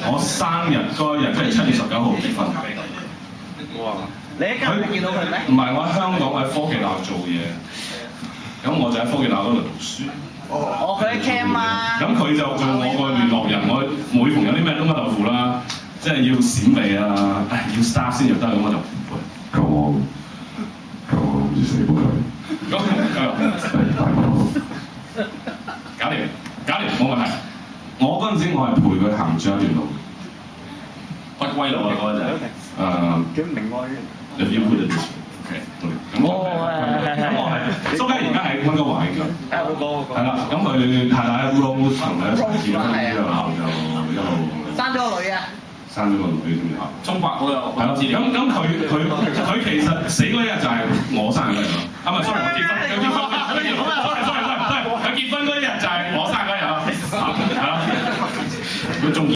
我生日嗰日，即係7月19號結婚。哇！你喺今日見到佢咩？唔係，我喺香港，我喺科技大學做嘢，咁我就喺科技大學嗰度讀書。哦，佢喺 Cam 啊。咁佢就做我個聯絡人，我每逢有啲咩冬瓜豆腐啦，即係要閃味啊，要 staff 先入得，咁我就求我唔知死本佢。搞掂，冇問題。我嗰陣時我係陪佢行咗一段路，不歸路啊嗰陣就叫明愛。你要 put it this way，OK，咁我係蘇家而家喺溫哥華嘅。係啦，咁佢太太 Rose 同佢一齊結婚之後就一路生咗個女啊！生咗個女添啊！中國嗰個係啦，咁佢其實死嗰一日就係我生日嗰日咯。啊唔係 sorry， 我結婚，佢結婚嗰一日就係